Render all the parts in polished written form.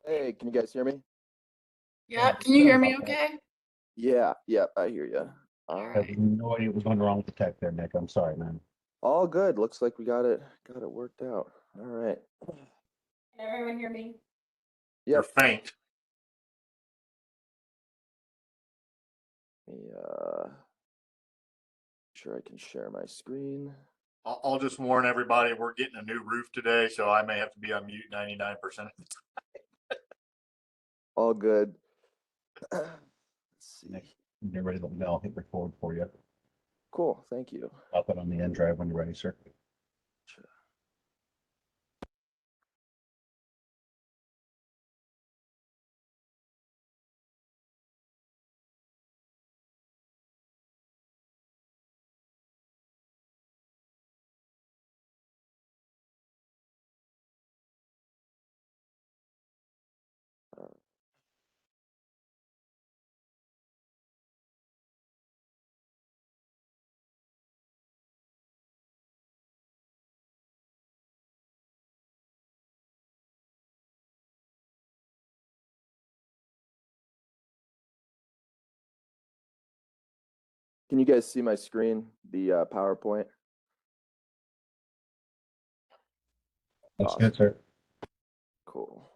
Hey, can you guys hear me? Yeah, can you hear me okay? Yeah, I hear you. All I have right. no idea what was going wrong with the tech there, Nick. I'm sorry, man. All good. Looks like we got it worked out. All right. Can everyone hear me? You're Yep. faint. Let me sure I can share my screen. I'll just warn everybody, we're getting a new roof today, so I may have to be on mute 99% of the time. All good. Let's see. Nick, get ready to let me know. I'll hit record for you. Cool. Thank you. I'll put on the end drive when you're ready, sir. Sure. Can you guys see my screen? The PowerPoint? Looks Awesome. good, sir. Cool.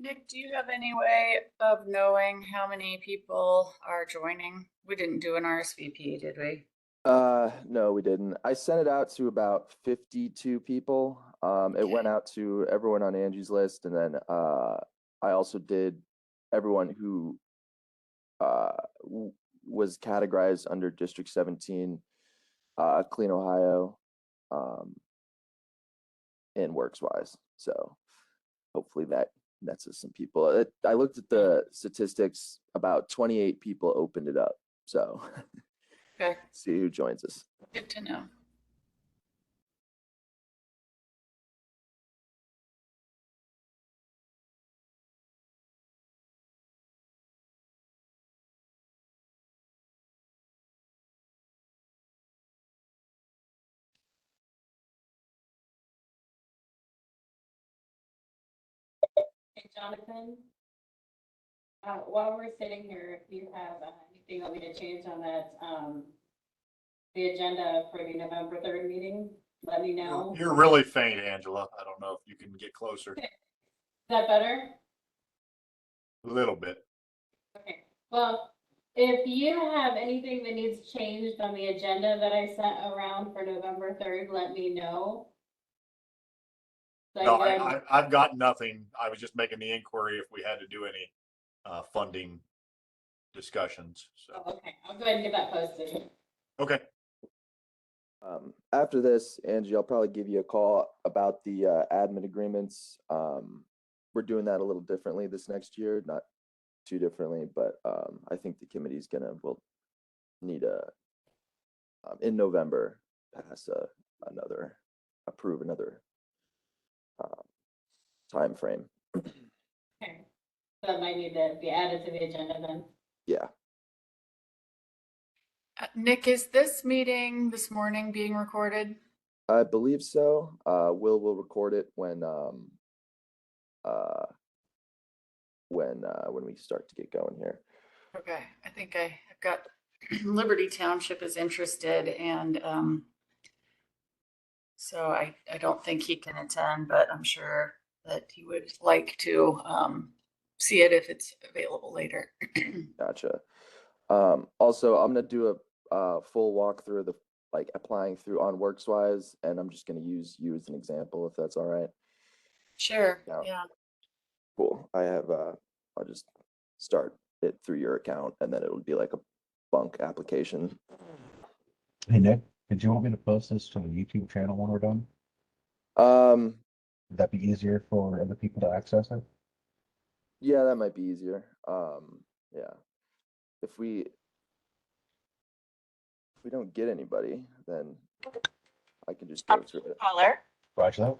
Nick, do you have any way of knowing how many people are joining? We didn't do an RSVP, did we? No, we didn't. I sent it out to about 52 people. It went Okay. out to everyone on Angie's list, and then I also did everyone who was categorized under District 17, Clean Ohio, and Workswise. So hopefully that nets us some people. I looked at the statistics, about 28 people opened it up. So Okay, see who joins us. good to know. Hey, Jonathan, while we're sitting here, if you have anything you want me to change on that, the agenda for the November 3rd meeting, let me know. You're really faint, Angela. I don't know if you can get closer. Is that better? A little bit. Okay, well, if you have anything that needs changed on the agenda that I sent around for November 3rd, let me know. No, I've got nothing. I was just making the inquiry if we had to do any funding discussions. So Oh, okay, I'll go ahead and get that posted. okay. After this, Angie, I'll probably give you a call about the admin agreements. We're doing that a little differently this next year, not too differently, but I think the committee's will need in November pass approve another time frame. Okay, so that might need to be added to the agenda then. Yeah. Nick, is this meeting this morning being recorded? I believe so. Will record it when we start to get going here. Okay, I think I've got Liberty Township is interested, and so I don't think he can attend, but I'm sure that he would like to see it if it's available later. Gotcha. Also, I'm gonna do a full walkthrough of the applying through on Workswise, and I'm just gonna use you as an example if that's all right. Sure, Yeah. yeah. Cool. I have, I'll just start it through your account and then it'll be like a bunk application. Hey, Nick, did you want me to post this to the YouTube channel when we're done? Um, Would that be easier for other people to access it? yeah, that might be easier. Yeah. If we don't get anybody, then I can just go through it. Roger that.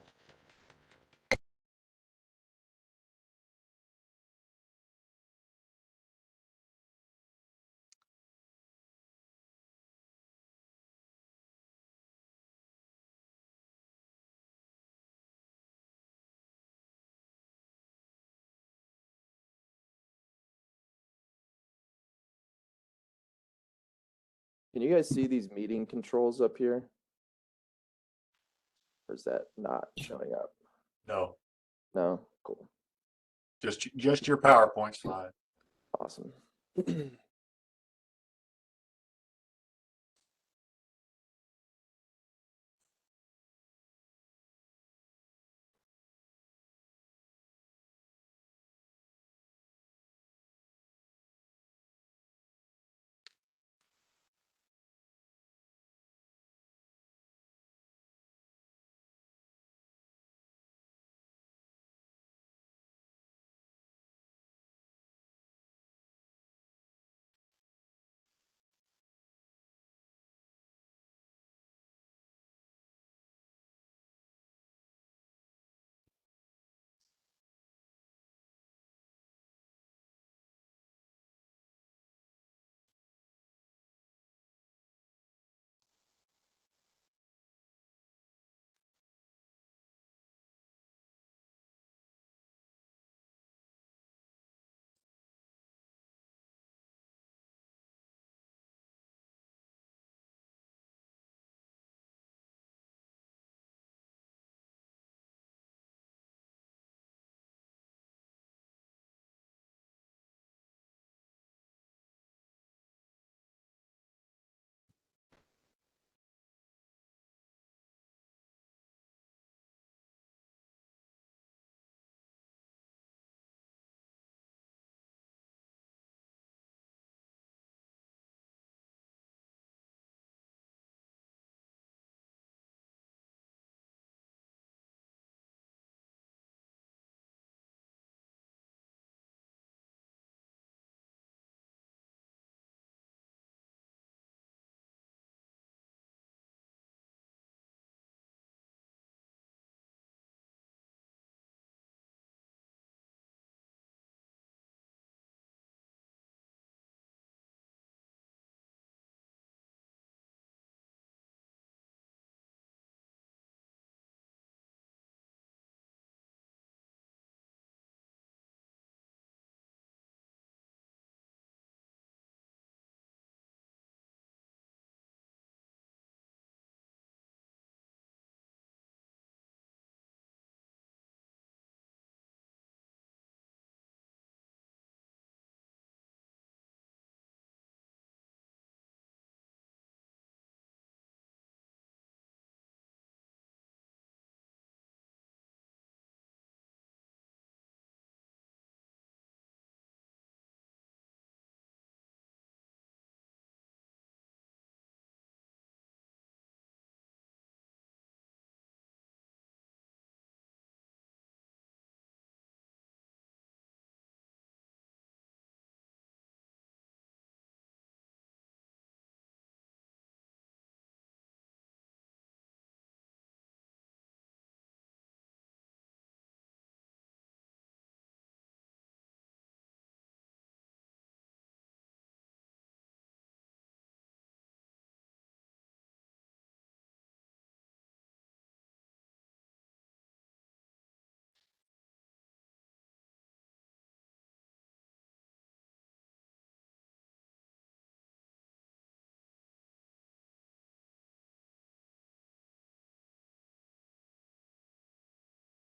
Can you guys see these meeting controls up here? Or is that not showing up? No, No? Cool. just your PowerPoint slide. Awesome.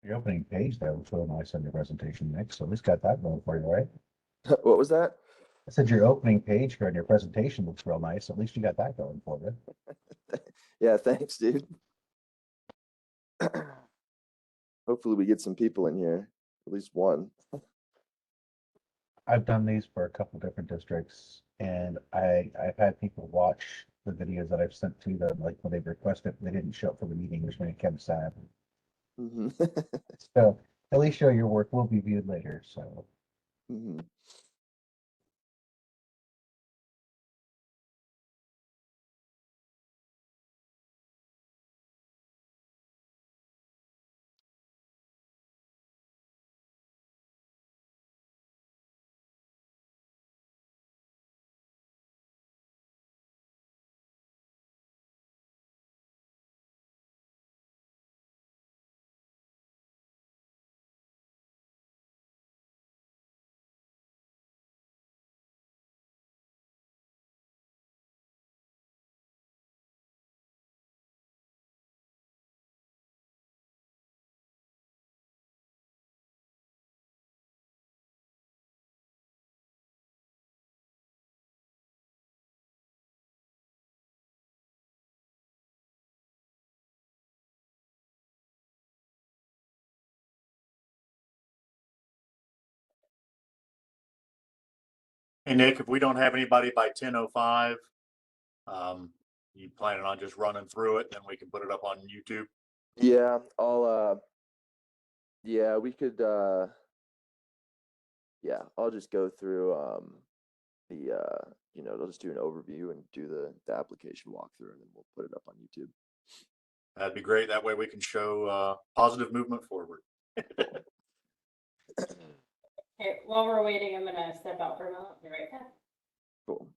Your opening page there was really nice on your presentation, Nick. So at least got that going for you, right? What was that? I said your opening page here on your presentation looks real nice. At least you got that going for you. Yeah, thanks, dude. Hopefully we get some people in here, at least one. I've done these for a couple different districts, and I've had people watch the videos that I've sent to them, like when they requested, they didn't show up for the meeting, which made them sad. Mhm. So at least show your work will be viewed later, so. Mhm. Hey, Nick, if we don't have anybody by 10:05, you planning on just running through it, then we can put it up on YouTube? Yeah, yeah, we could, yeah, I'll just go through, I'll just do an overview and do the application walkthrough, and then we'll put it up on YouTube. That'd be great. That way we can show positive movement forward. Okay, while we're waiting, I'm gonna step out for a moment, be right back. Cool.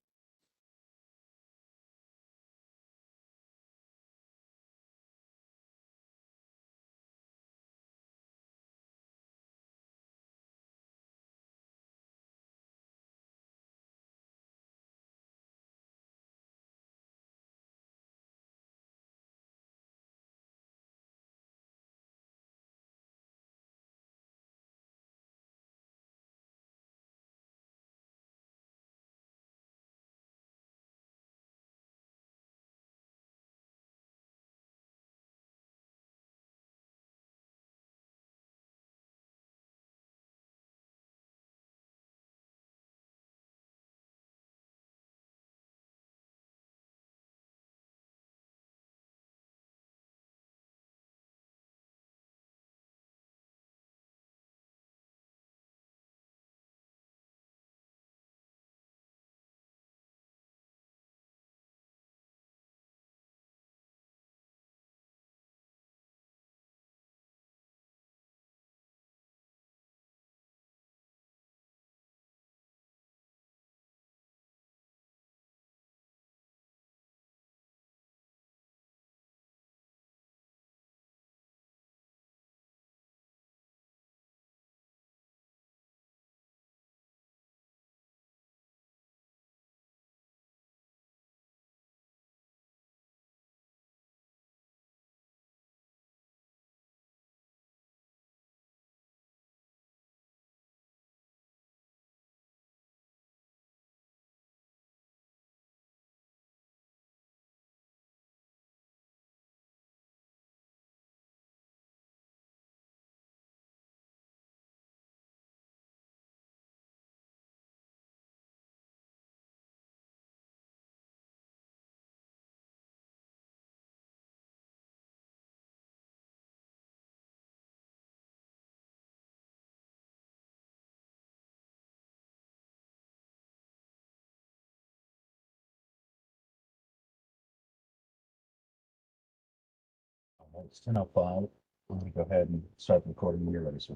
It's 10:05. I'm gonna go ahead and start recording when you're ready, sir.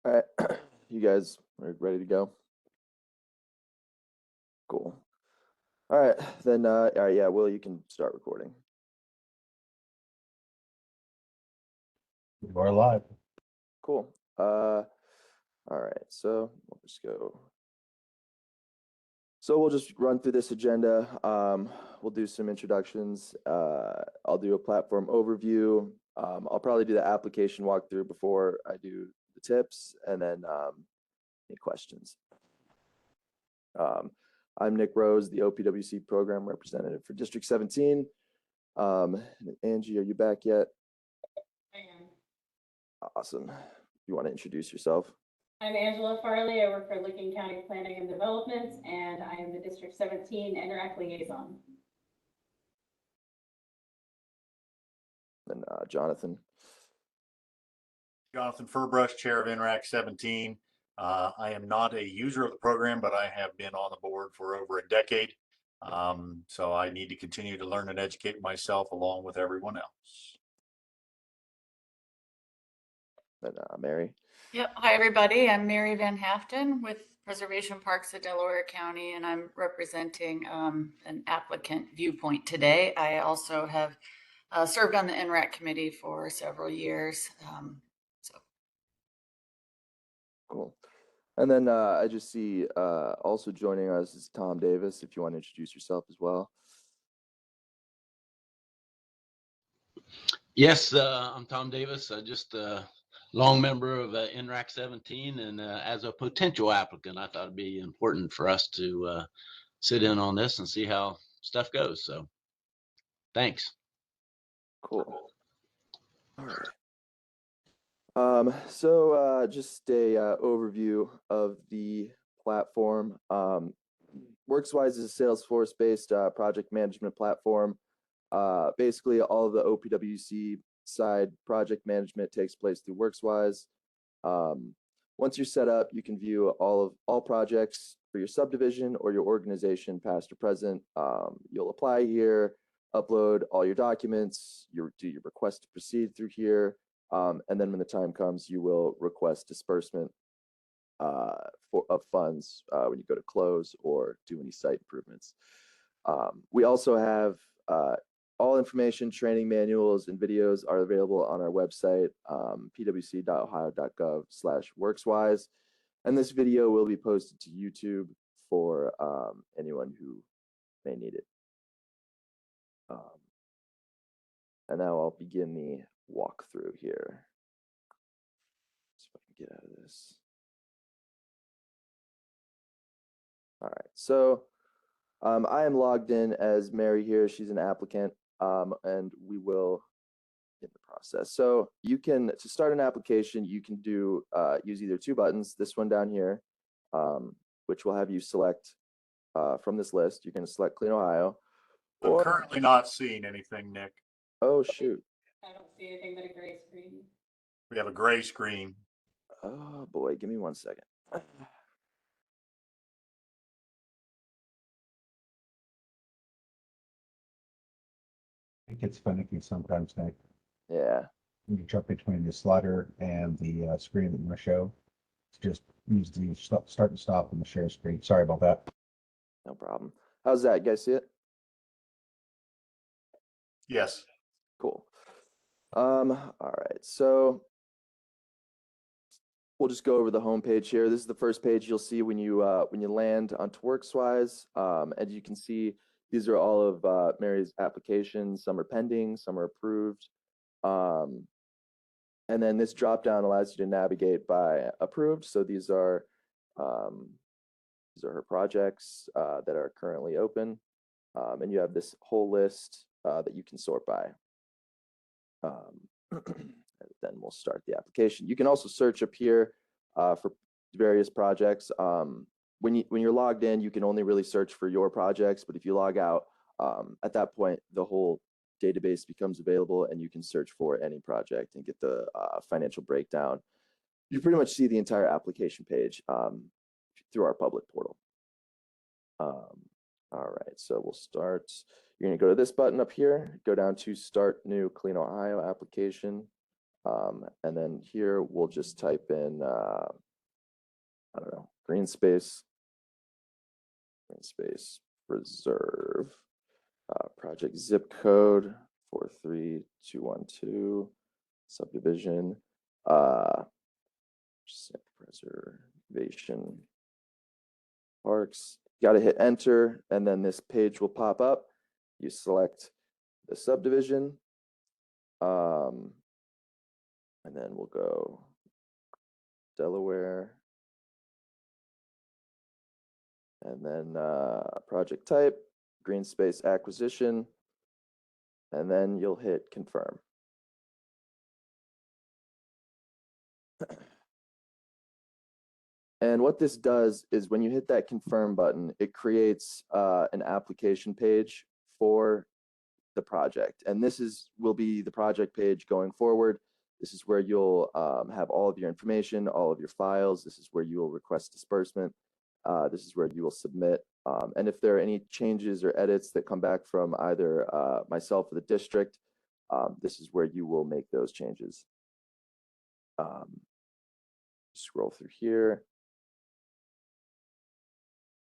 All right, you guys are ready to go? Cool. All right, then, all right, yeah, Will, you can start recording. You are live. Cool. All right, so we'll just go. So we'll just run through this agenda. We'll do some introductions. I'll do a platform overview. I'll probably do the application walkthrough before I do the tips, and then any questions. I'm Nick Rose, the OPWC program representative for District 17. Angie, are you back yet? I am. Awesome. You want to introduce yourself? I'm Angela Farley. I work for Licking County Planning and Development, and I am the District 17 Interact Liaison. And Jonathan. Jonathan Furbrush, Chair of Interact 17. I am not a user of the program, but I have been on the board for over a decade. So I need to continue to learn and educate myself along with everyone else. And Mary. Yep. Hi, everybody. I'm Mary Van Haften with Preservation Parks of Delaware County, and I'm representing an applicant viewpoint today. I also have served on the NRAC committee for several years. Cool. And then I just see also joining us is Tom Davis, if you want to introduce yourself as well. Yes, I'm Tom Davis. Just a long member of NRAC 17, and as a potential applicant, I thought it'd be important for us to sit in on this and see how stuff goes. So, thanks. Cool. All right. So just a overview of the platform. Workswise is a Salesforce-based project management platform. Basically, all of the OPWC side project management takes place through Workswise. Once you're set up, you can view all projects for your subdivision or your organization, past or present. You'll apply here, upload all your documents, do your request to proceed through here. And then when the time comes, you will request disbursement of funds when you go to close or do any site improvements. We also have all information, training manuals, and videos are available on our website, pwc.ohio.gov/workswise. And this video will be posted to YouTube for anyone who may need it. And now I'll begin the walkthrough here. See if I can get out of this. All right, so I am logged in as Mary here. She's an applicant, and we will in the process. So you can, to start an application, you can do use either two buttons. This one down here, which will have you select from this list. You can select Clean Ohio. I'm currently not seeing anything, Nick. Oh shoot! I don't see anything but a gray screen. We have a gray screen. Oh boy, give me 1 second. I It gets finicky sometimes, Nick. Yeah. When you jump between the slider and the screen that you want to show, just use the start and stop on the share screen. Sorry about that. No problem. How's that? You guys see it? Yes. Cool. All right. So we'll just go over the home page here. This is the first page you'll see when you land onto Workswise. As you can see, these are all of Mary's applications. Some are pending, some are approved. And then this drop down allows you to navigate by approved. So these are her projects that are currently open. And you have this whole list that you can sort by. Then we'll start the application. You can also search up here for various projects. When you're logged in, you can only really search for your projects, but if you log out, at that point, the whole database becomes available and you can search for any project and get the financial breakdown. You pretty much see the entire application page through our public portal. All right, so we'll start. You're gonna go to this button up here, go down to Start New Clean Ohio Application. And then here we'll just type in, I don't know, green space reserve, project zip code 43212, subdivision, preservation parks. Got to hit enter, and then this page will pop up. You select the subdivision, and then we'll go Delaware, and then project type, green space acquisition, and then you'll hit confirm. And what this does is when you hit that confirm button, it creates an application page for the project. And this will be the project page going forward. This is where you'll have all of your information, all of your files. This is where you will request disbursement. This is where you will submit. And if there are any changes or edits that come back from either myself or the district, this is where you will make those changes. Scroll through here.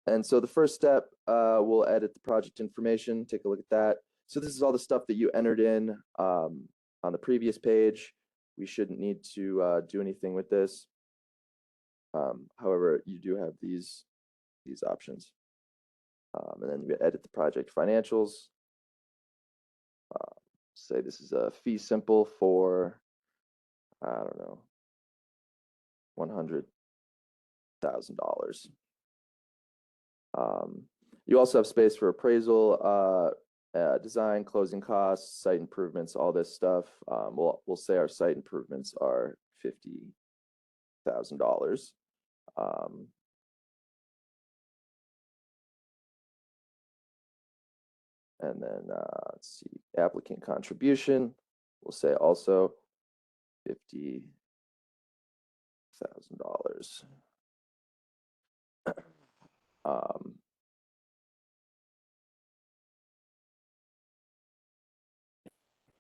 And so the first step, we'll edit the project information, take a look at that. So this is all the stuff that you entered in on the previous page. We shouldn't need to do anything with this. However, you do have these options. And then we edit the project financials. Say this is a fee simple for, I don't know, $100,000. You also have space for appraisal, design, closing costs, site improvements, all this stuff. We'll say our site improvements are $50,000. And then let's see, applicant contribution. We'll say also $50,000.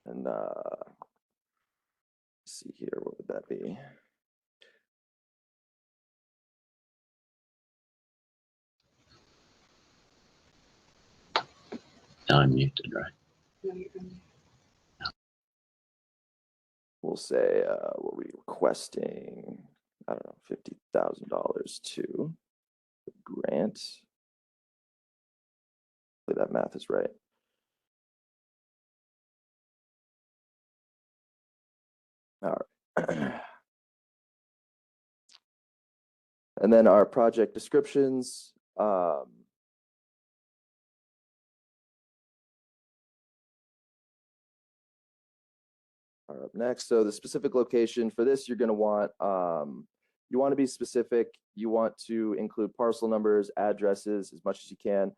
And let's see here, what would that be? Now I'm muted, right? We'll say what we requesting, I don't know, $50,000 to the grant. Hopefully that math is right. All right. And then our project descriptions. Are up next. So the specific location for this, you're going to want, you want to be specific. You want to include parcel numbers, addresses as much as you can,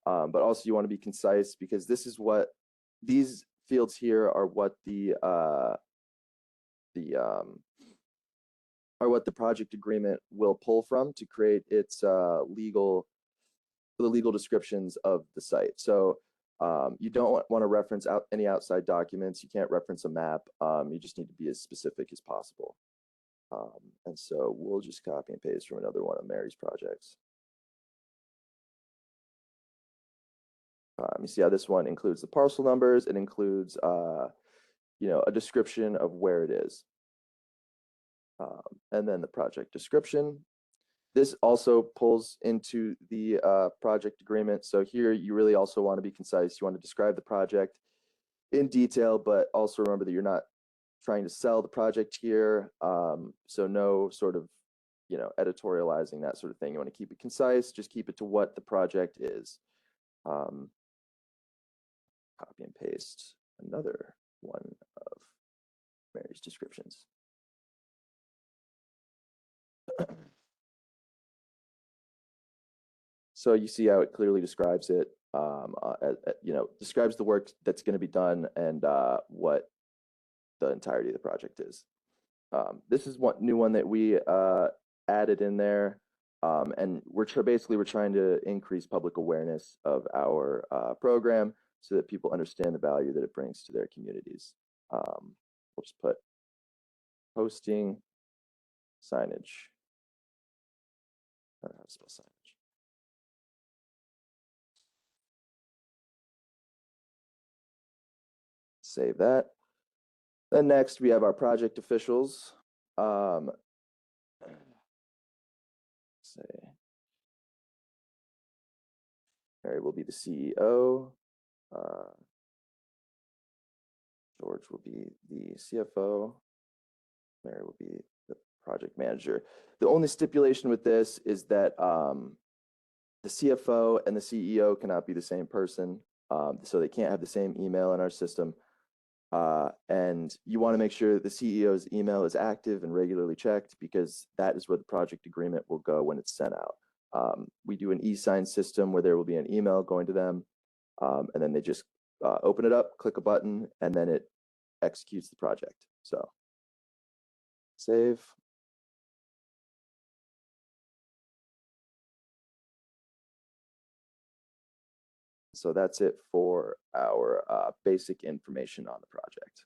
but also you want to be concise, because this is what these fields here are what the project agreement will pull from to create its legal descriptions of the site. So you don't want to reference any outside documents. You can't reference a map. You just need to be as specific as possible. And so we'll just copy and paste from another one of Mary's projects. You see how this one includes the parcel numbers. It includes, a description of where it is. And then the project description. This also pulls into the project agreement. So here you really also want to be concise. You want to describe the project in detail, but also remember that you're not trying to sell the project here. So no sort of, editorializing, that sort of thing. You want to keep it concise, just keep it to what the project is. Copy and paste another one of Mary's descriptions. So you see how it clearly describes it, describes the work that's going to be done and what the entirety of the project is. This is one new one that we added in there, and we're trying to increase public awareness of our program so that people understand the value that it brings to their communities. We'll just put posting signage. I don't know how to spell signage. Save that. Then next we have our project officials. Say Mary will be the CEO. George will be the CFO. Mary will be the project manager. The only stipulation with this is that the CFO and the CEO cannot be the same person, so they can't have the same email in our system. And you want to make sure the CEO's email is active and regularly checked, because that is where the project agreement will go when it's sent out. We do an e-sign system where there will be an email going to them, and then they just open it up, click a button, and then it executes the project. So save. So that's it for our basic information on the project.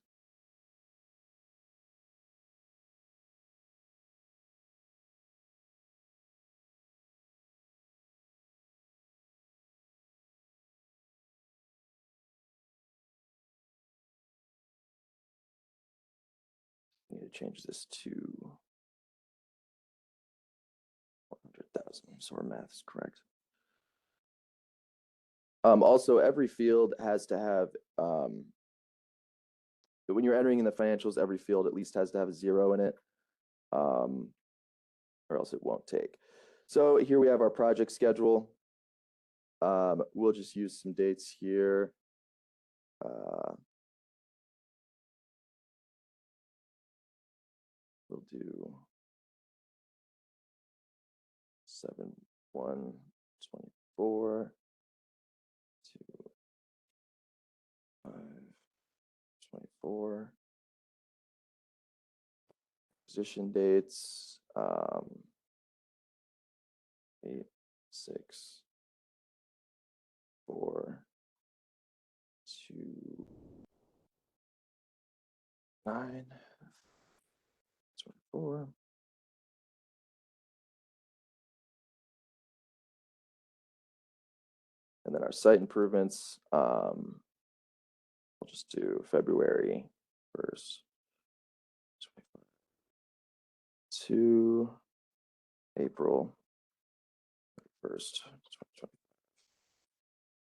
I need to change this to 100,000, so our math is correct. Also, every field has to have, when you're entering in the financials, every field at least has to have a 0 in it, or else it won't take. So here we have our project schedule. We'll just use some dates here. We'll do 7/1/24 to 5/24. Position dates, 8, 6, 4, 2, 9, 24. And then our site improvements, we'll just do February 1st, 25 to April 1st, 2025.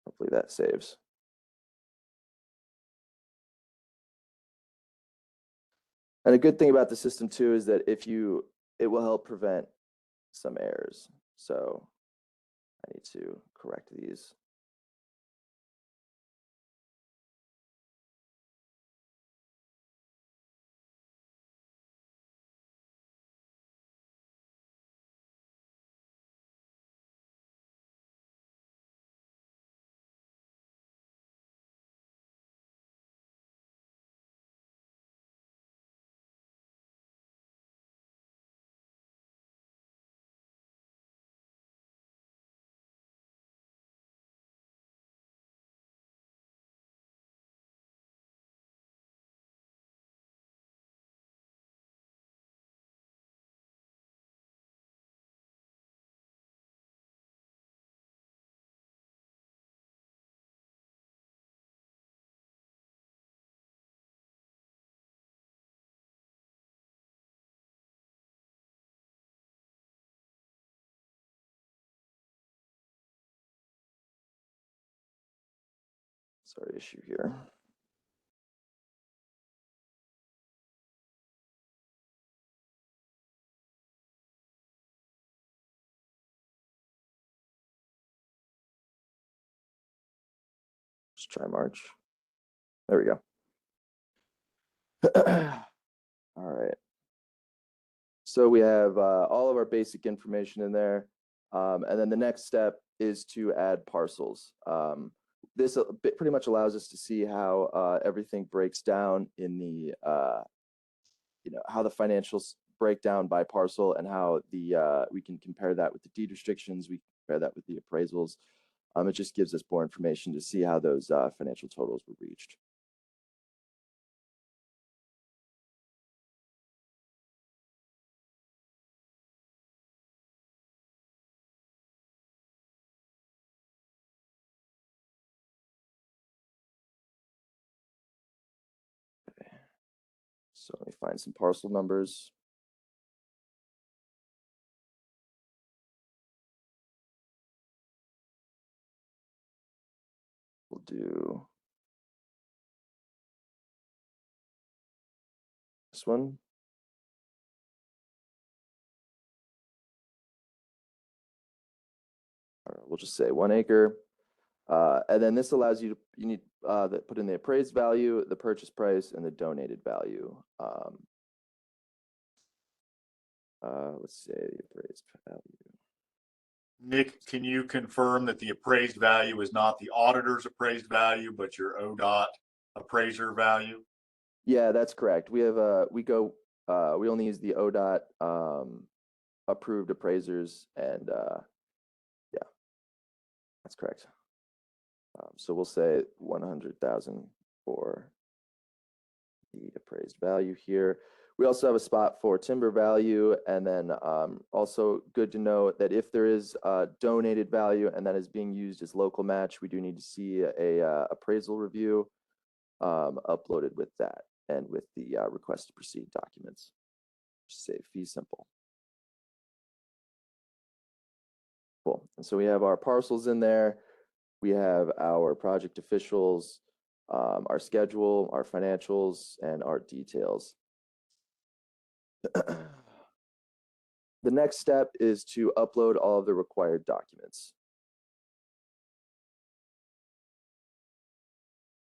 Hopefully that saves. And a good thing about the system too is that it will help prevent some errors. So I need to correct these. Sorry, issue here. Let's try March. There we go. All right. So we have all of our basic information in there. And then the next step is to add parcels. This pretty much allows us to see how everything breaks down in the, how the financials break down by parcel, and how we can compare that with the deed restrictions. We compare that with the appraisals. It just gives us more information to see how those financial totals were reached. So let me find some parcel numbers. We'll do this one. We'll just say 1 acre. And then this allows you to, you need put in the appraised value, the purchase price, and the donated value. Let's say the appraised value. Nick, can you confirm that the appraised value is not the auditor's appraised value, but your ODOT appraiser value? Yeah, that's correct. We have we only use the ODOT approved appraisers, and yeah, that's correct. So we'll say 100,000 for the appraised value here. We also have a spot for timber value, and then also good to know that if there is a donated value and that is being used as local match, we do need to see a appraisal review uploaded with that and with the request to proceed documents. Just say fee simple. Cool. And so we have our parcels in there. We have our project officials, our schedule, our financials, and our details. The next step is to upload all of the required documents.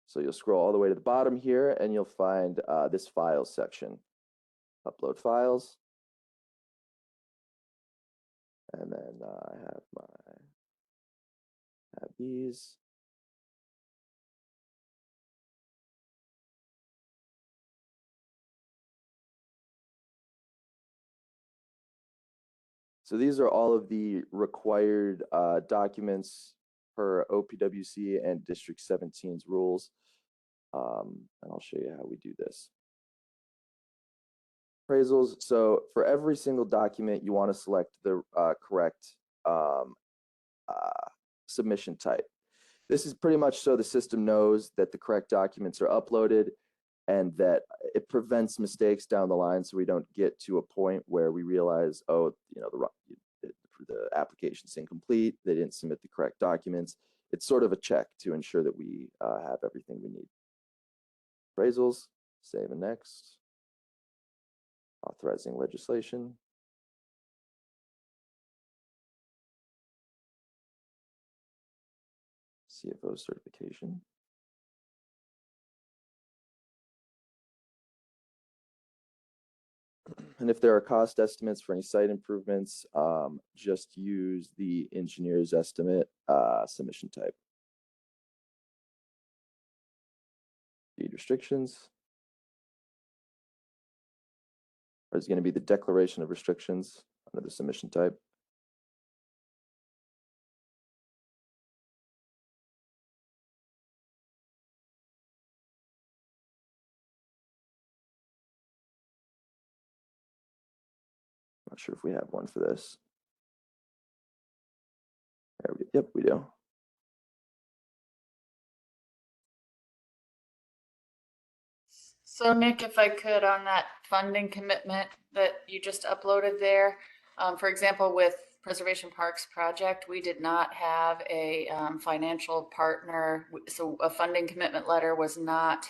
So you'll scroll all the way to the bottom here and you'll find this files section. Upload files. And then I have these. So these are all of the required documents per OPWC and District 17's rules. And I'll show you how we do this. Appraisals. So for every single document, you want to select the correct submission type. This is pretty much so the system knows that the correct documents are uploaded and that it prevents mistakes down the line, so we don't get to a point where we realize, oh, you know, the application's incomplete, they didn't submit the correct documents. It's sort of a check to ensure that we have everything we need. Appraisals, save and next. Authorizing legislation. CFO certification. And if there are cost estimates for any site improvements, just use the engineer's estimate submission type. Deed restrictions. Is going to be the declaration of restrictions under the submission type. Not sure if we have one for this. Yep, we do. So Nick, if I could, on that funding commitment that you just uploaded there, for example, with Preservation Parks project, we did not have a financial partner. So a funding commitment letter was not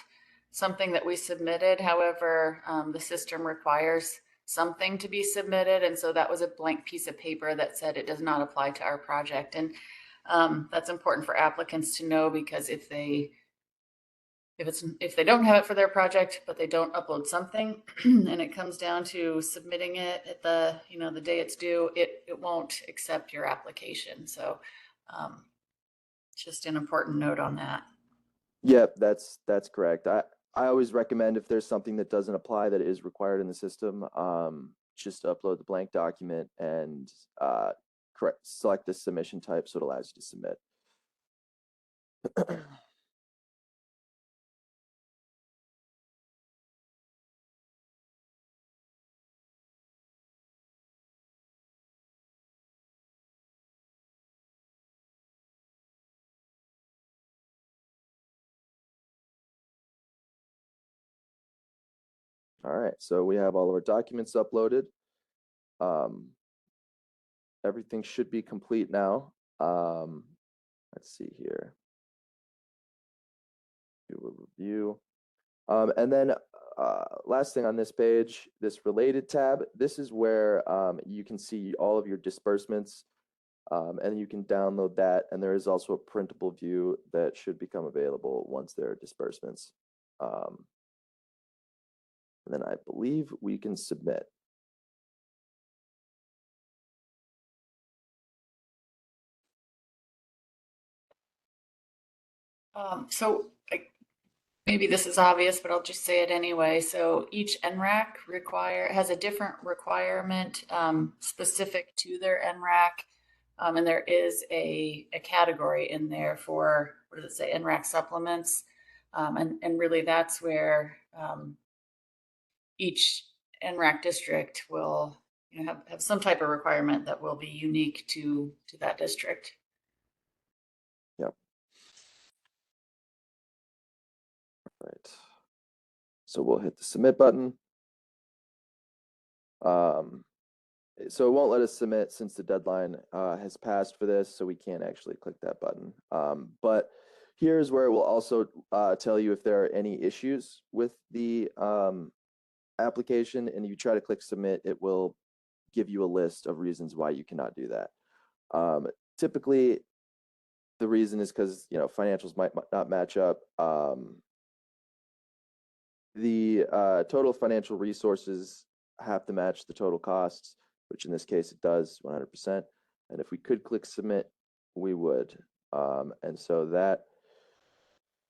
something that we submitted. However, the system requires something to be submitted. And so that was a blank piece of paper that said it does not apply to our project. And that's important for applicants to know, because if they don't have it for their project, but they don't upload something and it comes down to submitting it at the, you know, the day it's due, it won't accept your application. So just an important note on that. Yep, that's correct. I always recommend, if there's something that doesn't apply that is required in the system, just upload the blank document and select the submission type so it allows you to submit. All right, so we have all of our documents uploaded. Everything should be complete now. Let's see here. Do a review. And then last thing on this page, this related tab, this is where you can see all of your disbursements And you can download that. And there is also a printable view that should become available once there are disbursements. And then I believe we can submit. So maybe this is obvious, but I'll just say it anyway. So each NRAC has a different requirement specific to their NRAC. And there is a category in there for, what does it say, NRAC supplements. And really that's where each NRAC district will have some type of requirement that will be unique to that district. Yep. Right. So we'll hit the submit button. So it won't let us submit since the deadline has passed for this, so we can't actually click that button. But here's where it will also tell you if there are any issues with the application, and you try to click submit, it will give you a list of reasons why you cannot do that. Typically, the reason is because financials might not match up. The total financial resources have to match the total costs, which in this case it does 100%. And if we could click submit, we would. And so that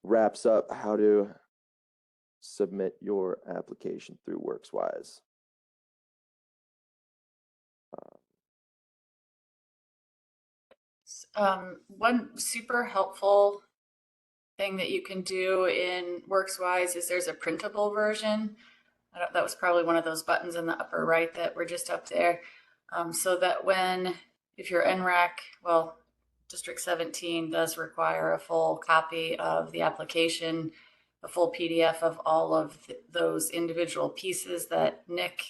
wraps up how to submit your application through Workswise. One super helpful thing that you can do in Workswise is there's a printable version. That was probably one of those buttons in the upper right that were just up there. So that if your NRAC, well, District 17 does require a full copy of the application, a full PDF of all of those individual pieces that Nick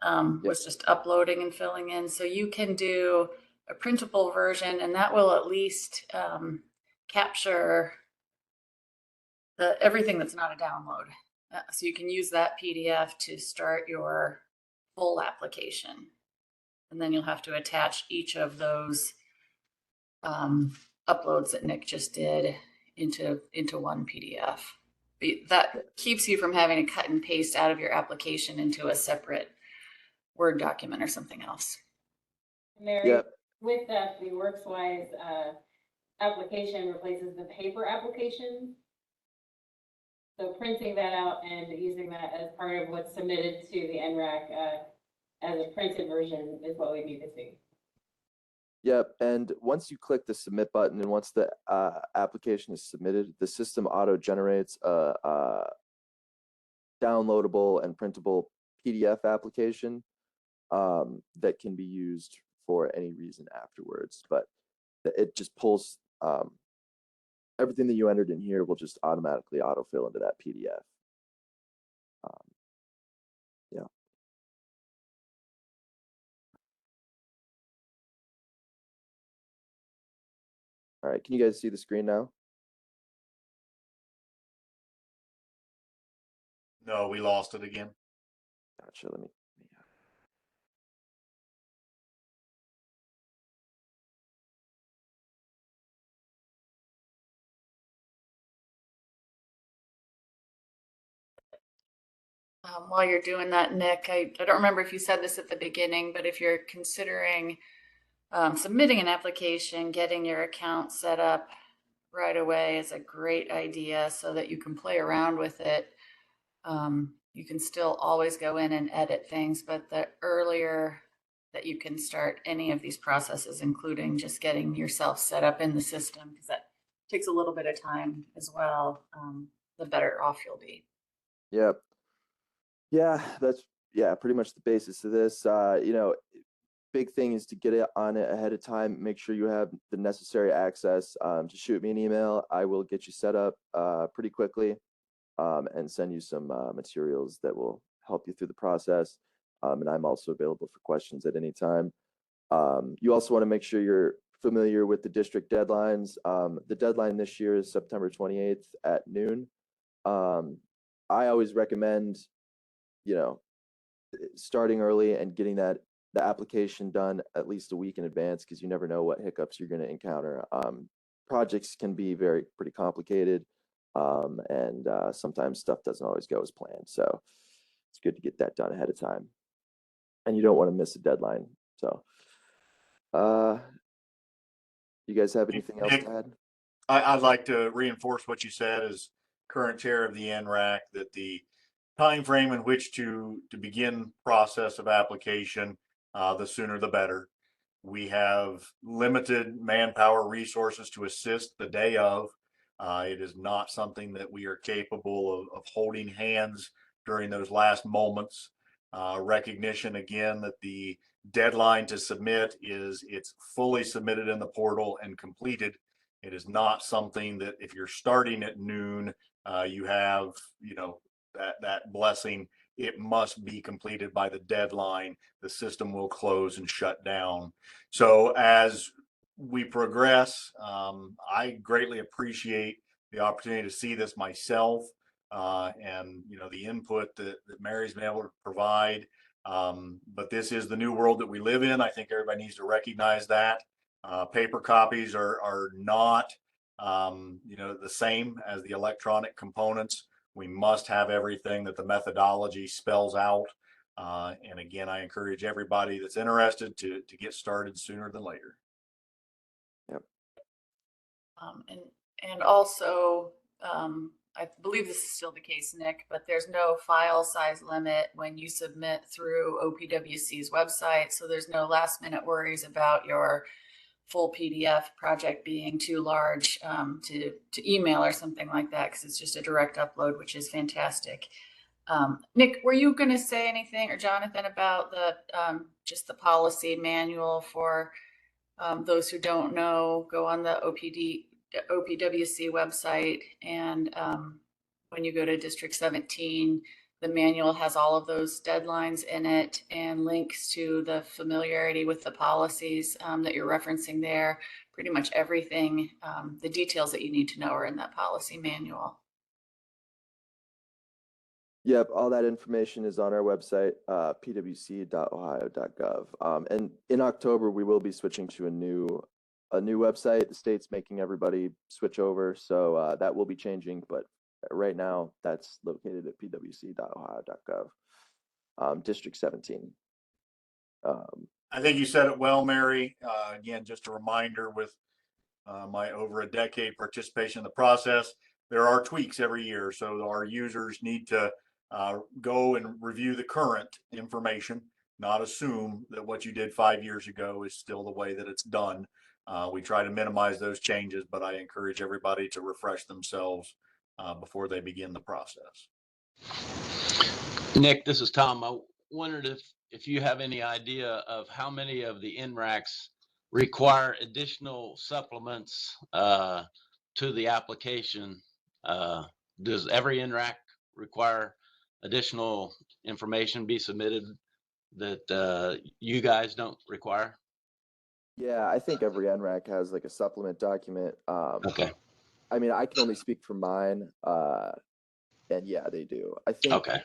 was just uploading and filling in. So you can do a printable version, and that will at least capture everything that's not a download. So you can use that PDF to start your full application. And then you'll have to attach each of those uploads that Nick just did into one PDF. That keeps you from having to cut and paste out of your application into a separate Word document or something else. Mary, with that, the Workswise application replaces the paper application. So printing that out and using that as part of what's submitted to the NRAC as a printed version is what we need to see. Yep, and once you click the submit button and once the application is submitted, the system auto-generates a downloadable and printable PDF application that can be used for any reason afterwards. But it just pulls everything that you entered in here will just automatically autofill into that PDF. Yeah. All right, can you guys see the screen now? No, we lost it again. Gotcha, let me. While you're doing that, Nick, I don't remember if you said this at the beginning, but if you're considering submitting an application, getting your account set up right away is a great idea so that you can play around with it. You can still always go in and edit things, but the earlier that you can start any of these processes, including just getting yourself set up in the system, because that takes a little bit of time as well, the better off you'll be. Yep. Yeah, that's pretty much the basis of this. Big thing is to get it on it ahead of time. Make sure you have the necessary access. To shoot me an email, I will get you set up pretty quickly and send you some materials that will help you through the process. And I'm also available for questions at any time. You also want to make sure you're familiar with the district deadlines. The deadline this year is September 28th at noon. I always recommend, starting early and getting that the application done at least a week in advance, because you never know what hiccups you're going to encounter. Projects can be pretty complicated, and sometimes stuff doesn't always go as planned. So it's good to get that done ahead of time, and you don't want to miss a deadline. So, you guys have anything else to add? I'd like to reinforce what you said as current chair of the NRAC, that the time frame in which to begin process of application, the sooner the better. We have limited manpower resources to assist the day of. It is not something that we are capable of holding hands during those last moments. Recognition again that the deadline to submit it's fully submitted in the portal and completed. It is not something that if you're starting at noon, you have, that blessing. It must be completed by the deadline. The system will close and shut down. So as we progress, I greatly appreciate the opportunity to see this myself, and the input that Mary's been able to provide. But this is the new world that we live in. I think everybody needs to recognize that. Paper copies are not, the same as the electronic components. We must have everything that the methodology spells out. And again, I encourage everybody that's interested to get started sooner than later. Yep. And also, I believe this is still the case, Nick, but there's no file size limit when you submit through OPWC's website. So there's no last minute worries about your full PDF project being too large to email or something like that, because it's just a direct upload, which is fantastic. Nick, were you going to say anything, or Jonathan, about the just the policy manual for those who don't know? Go on the OPWC website, and when you go to District 17, the manual has all of those deadlines in it and links to the familiarity with the policies that you're referencing there. Pretty much everything, the details that you need to know are in that policy manual. Yep, all that information is on our website, pwc.ohio.gov. And in October, we will be switching to a new website. The state's making everybody switch over, so that will be changing. But right now, that's located at pwc.ohio.gov. District 17. I think you said it well, Mary. Again, just a reminder, with my over a decade participation in the process, there are tweaks every year. So our users need to go and review the current information, not assume that what you did 5 years ago is still the way that it's done. We try to minimize those changes, but I encourage everybody to refresh themselves before they begin the process. Nick, this is Tom. I wondered if you have any idea of how many of the NRACs require additional supplements to the application. Does every NRAC require additional information be submitted that you guys don't require? Yeah, I think every NRAC has like a supplement document. Okay. I mean, I can only speak for mine, and yeah, they do. I think Okay.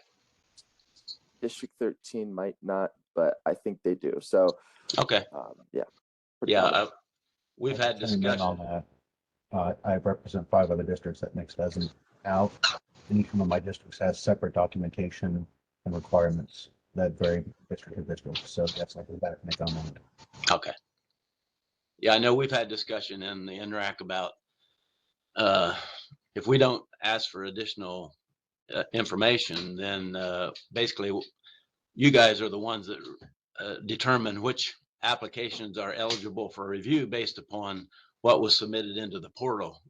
District 13 might not, but I think they do. So, Okay. yeah. Yeah, we've had Chiming in on discussion. that. I represent 5 other districts that Nick's doesn't have. And each one of my districts has separate documentation and requirements that vary district to district. So yes, I can back Nick on that. Okay. Yeah, I know we've had discussion in the NRAC about if we don't ask for additional information, then basically you guys are the ones that determine which applications are eligible for review based upon what was submitted into the portal.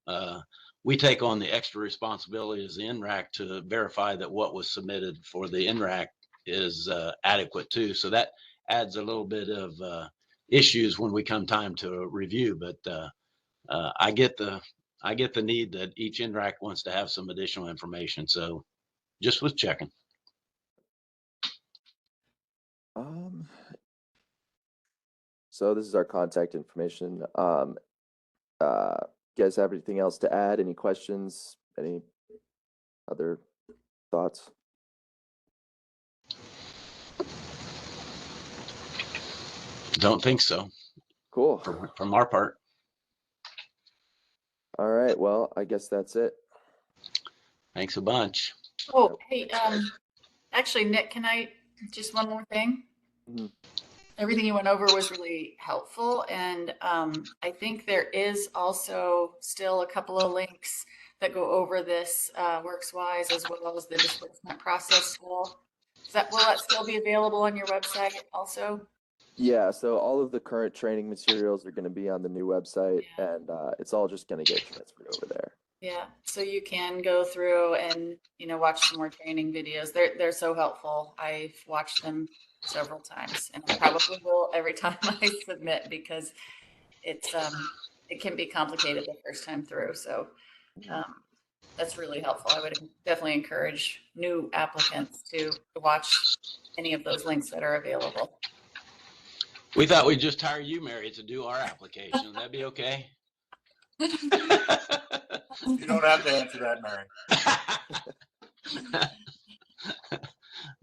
We take on the extra responsibility as the NRAC to verify that what was submitted for the NRAC is adequate too. So that adds a little bit of issues when we come time to review, but I get the need that each NRAC wants to have some additional information. So just was checking. So this is our contact information. You guys have anything else to add? Any questions? Any other thoughts? Don't think so Cool. from our part. All right. Well, I guess that's it. Thanks a bunch. Oh, hey, actually, Nick, can I, just one more thing? Mhm. Everything you went over was really helpful, and I think there is also still a couple of links that go over this Workswise as well as the disbursement process still. Will that still be available on your website also? Yeah, so all of the current training materials are going to be on the new website, Yeah. and it's all just going to get transferred over there. Yeah, so you can go through and, watch some more training videos. They're so helpful. I've watched them several times, and I probably will every time I submit because it can be complicated the first time through. So that's really helpful. I would definitely encourage new applicants to watch any of those links that are available. We thought we'd just hire you, Mary, to do our application. That'd be okay. You don't have to answer that, Mary.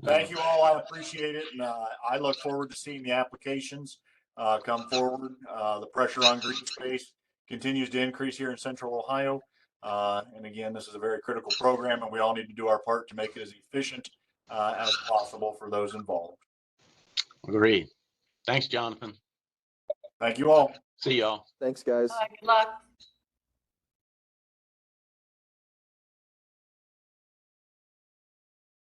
Thank you all. I appreciate it. And I look forward to seeing the applications come forward. The pressure on green space continues to increase here in Central Ohio. And again, this is a very critical program, and we all need to do our part to make it as efficient as possible for those involved. Agreed. Thanks, Jonathan. Thank you all. See y'all. Thanks, guys. Good luck.